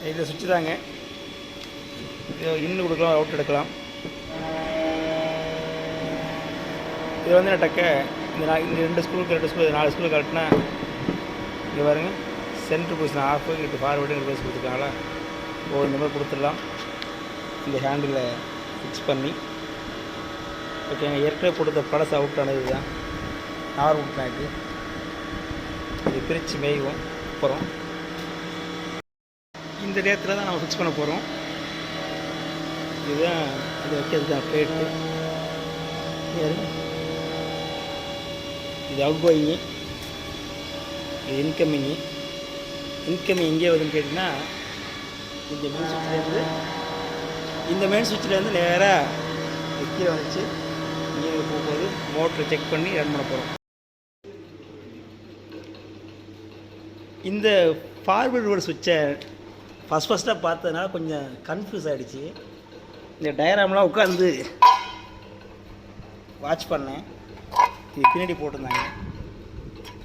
இதை சுவிட்சு தாங்க. இன்னும் கொடுக்கலாம், அவுட் எடுக்கலாம். இது வந்து நான் டக்க இந்த 2 ஸ்க்ரூக்கு 4 ஸ்க்ரூ கழட்டினா இங்கே பாருங்கள், சென்ட்ரு பொசிஷன் ஆஃபு இட்டு ஃபார்வேர்டு பேசி கொடுத்துருக்காங்களா. இந்த மாதிரி கொடுத்துடலாம். இந்த ஹேண்டில் ஃபிக்ஸ் பண்ணி ஓகேங்க. ஏற்கனவே கொடுத்த பழசு அவுட் ஆனது தான் நார்மல் பேக்கு. இது பிரித்து மேய்வோம். அப்புறம் இந்த நேரத்தில் தான் நம்ம ஃபிக்ஸ் பண்ண போகிறோம். இதுதான் அது வைக்கிறதுக்கான பிளேட்டு. இது அவுட் கோயிங்கு, இது இன்கமிங்கு. இன்கமிங் எங்கே வருதுன்னு கேட்டிங்கன்னா இந்த மெயின் சுவிட்சிலேருந்து நேராக கீழே வந்துச்சு. இங்கே போகும்போது மோட்ரு செக் பண்ணி ரன் பண்ண போகிறோம். இந்த ஃபார்வர்டு ரிவர்ஸ் சுவிட்சை ஃபஸ்ட்டாக பார்த்ததுனால கொஞ்சம் கன்ஃபியூஸ் ஆகிடுச்சு. இந்த டயராம்லாம் உட்காந்து வாட்ச் பண்ணேன். இது பின்னாடி போட்டிருந்தாங்க.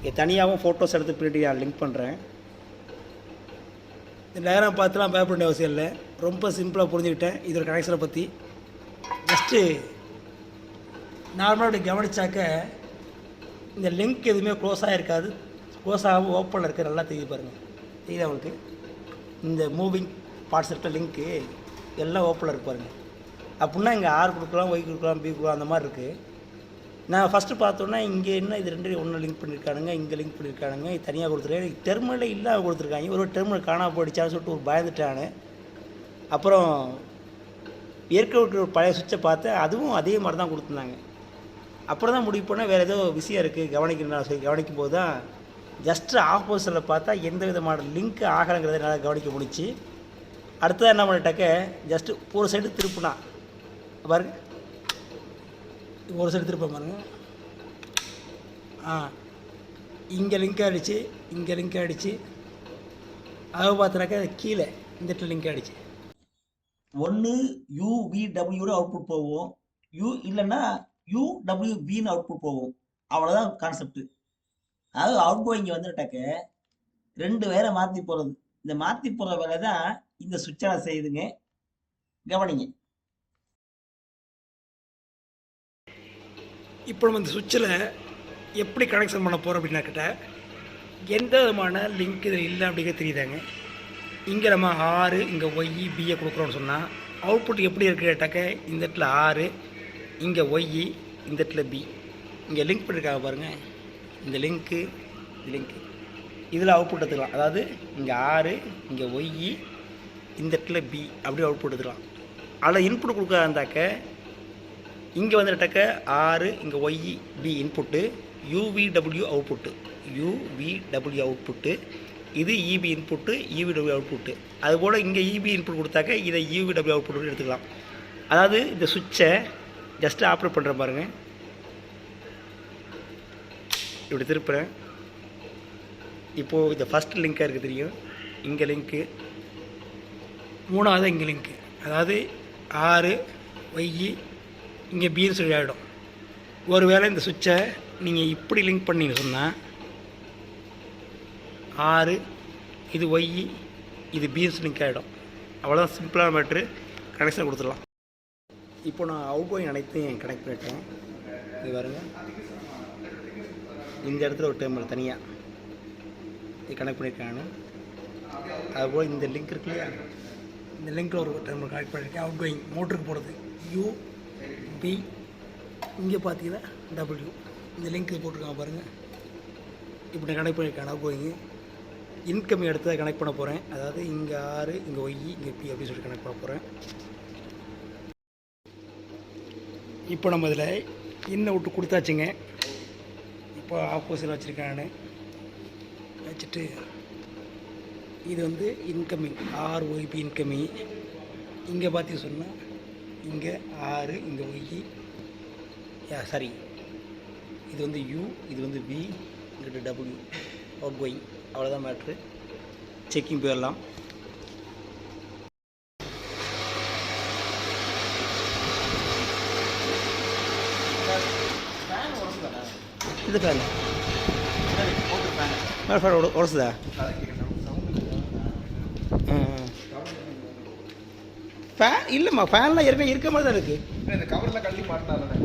இது தனியாகவும் ஃபோட்டோஸ் எடுத்து பின்னாடி நான் லிங்க் பண்ணுறேன். இந்த டயராம் பார்த்துலாம் பயப்பட வேண்டிய அவசியம் இல்லை. ரொம்ப சிம்பிளாக புரிஞ்சுக்கிட்டேன் இதோட கனெக்ஷனை பற்றி. ஜஸ்ட்டு நார்மலாக அப்படி கவனித்தாக்க இந்த லிங்க் எதுவுமே க்ளோஸ் ஆகிருக்காது. க்ளோஸ் ஆகாமல் ஓப்பனில் இருக்க நல்லா தெரியுது பாருங்கள். தெரியுது அவங்களுக்கு இந்த மூவிங் பார்ட்ஸ் இருக்க லிங்க்கு எல்லாம் ஓப்பனில் இருக்கு பாருங்கள். அப்படின்னா இங்கே ஆர் கொடுக்கலாம், ஒய் கொடுக்கலாம், பி கொடுக்கலாம், அந்த மாதிரி இருக்குது. நான் ஃபஸ்ட்டு பார்த்தோன்னா இங்கே என்ன இது 2 ஒன்று லிங்க் பண்ணியிருக்கானுங்க, இங்கே லிங்க் பண்ணியிருக்கானுங்க, இது தனியாக கொடுத்துருக்கேன். எனக்கு டெர்மினலே இல்லாமல் கொடுத்துருக்காங்க. ஒரு டெர்மினல் காணாமல் போயிடுச்சான்னு சொல்லிட்டு ஒரு பயந்துட்டானு. அப்புறம் ஏற்கனவே ஒரு பழைய சுவிட்சை பார்த்தேன், அதுவும் அதே மாதிரி தான் கொடுத்துருந்தாங்க. அப்புறம் தான் முடிவு பண்ணால் வேறு ஏதோ விஷயம் இருக்குது கவனிக்கணும் சொல்லி கவனிக்கும் போது தான் ஜஸ்ட்டு ஆப்போசிட்டில் பார்த்தா எந்த விதமான லிங்க் ஆகலைங்கிறத நல்லா கவனிக்க முடிச்சு. அடுத்ததாக என்ன பண்ணிட்டாக்க ஜஸ்ட்டு ஒரு சைடு திருப்பினா பாருங்க, ஒரு சைடு திருப்ப பாருங்க. இங்கே லிங்க் ஆகிடுச்சு, இங்கே லிங்க் ஆகிடுச்சு. அதை பார்த்தினாக்கா கீழே இந்த இடத்துல லிங்க் ஆகிடுச்சு. ஒன்று UVW அவுட்புட் போவோம், இல்லைன்னா UWBன்னு அவுட்புட் போவோம். அவ்வளோதான் கான்செப்ட். அதாவது அவுட் கோயிங்க வந்துட்டாக்க 2 வேலை மாற்றி போகிறது. இந்த மாற்றி போகிற வேலை தான் இந்த சுவிட்சால் செய்யுதுங்க. கவனிங்க. இப்போ நம்ம இந்த சுவிட்சில் எப்படி கனெக்ஷன் பண்ண போகிறோம் அப்படின்னாக்கிட்ட எந்த விதமான லிங்க் இதில் இல்லை அப்படிங்கிற தெரியுதாங்க. இங்கே நம்ம ஆறு, இங்கே ஒய் பியை கொடுக்குறோன்னு சொன்னால் அவுட்புட் எப்படி இருக்குது கேட்டாக்க இந்த இடத்துல ஆறு, இங்கே ஒய், இந்த இடத்துல பி. இங்கே லிங்க் பண்ணியிருக்காங்க பாருங்கள். இந்த லிங்க்கு இதில் அவுட்புட் எடுத்துக்கலாம். அதாவது இங்கே ஆறு, இங்கே ஒய், இந்த இடத்துல பி அப்படியே அவுட்புட் எடுத்துக்கலாம். அதில் இன்புட் கொடுக்க இருந்தாக்க இங்கே வந்துட்டாக்க ஆறு, இங்கே Y B input, UVW output, இது இபி இன்புட்டு, UVW அவுட்புட்டு. அதுபோல் இங்கே இபி இன்புட் கொடுத்தாக்க இதை UVW அவுட்புட்டு எடுத்துக்கலாம். அதாவது இந்த சுவிட்சை ஜஸ்ட்டு ஆப்ரேட் பண்ணுற பாருங்கள். இப்படி திருப்புறேன். இப்போது இந்த ஃபஸ்ட் லிங்காக இருக்குது தெரியும், இங்கே லிங்க்கு. 3வது இங்கே லிங்க்கு. அதாவது ஆறு ஒய் இங்கே பின்னு சொல்லி ஆகிடும். ஒரு வேளை இந்த சுவிட்சை நீங்கள் இப்படி லிங்க் பண்ணின்னு சொன்னால் ஆறு, இது ஒய், இது பின்னு லிங்க் ஆகிடும். அவ்வளோதான், சிம்பிளான மேட்ரு. கனெக்ஷன் கொடுத்துடலாம். இப்போ நான் அவுட் கோயிங் அனைத்தையும் கனெக்ட் பண்ணிட்டேன். இது பாருங்க, இந்த இடத்துல ஒரு டெர்மினல் தனியாக இது கனெக்ட் பண்ணியிருக்காங்க. அதுபோல் இந்த லிங்க் இருக்கு இல்லையா, இந்த லிங்க்கில் ஒரு டெர்மினல் கனெக்ட் பண்ணியிருக்கேன். அவுட் கோயிங் மோட்டருக்கு போகிறது UB, இங்கே பார்த்தீங்கன்னா W. இந்த லிங்க் போட்டிருக்காங்க பாருங்கள். இப்படி கனெக்ட் பண்ணியிருக்காங்க அவுட் கோயிங்கு. இன்கமிங் எடுத்து தான் கனெக்ட் பண்ண போகிறேன். அதாவது இங்கே ஆறு, இங்கே ஒய், இங்கே பி அப்படின்னு சொல்லி கனெக்ட் பண்ண போகிறேன். இப்போ நம்ம இதில் இன்னும் விட்டு கொடுத்தாச்சுங்க. இப்போ ஆப்போசிட் வச்சுருக்கேன் நான். வச்சுட்டு இது வந்து இன்கமிங் ROIP இன்கமிங். இங்கே பார்த்து சொன்னால் இங்கே ஆறு, இங்கே ஒய், சாரி இது வந்து U, இது வந்து B, இங்கிட்ட W அவுட் கோயிங். அவ்வளோதான் மேட்ரு. செக்கிங் போயிடலாம். இது ஃபேன் ஃபேன் உடச்சுதா? ஃபேன் இல்லைம்மா, ஃபேன்லாம் ஏற்கனவே இருக்க மாதிரி தான் இருக்குது. இந்த கவர்லாம் கழட்டி மாட்டினாதானே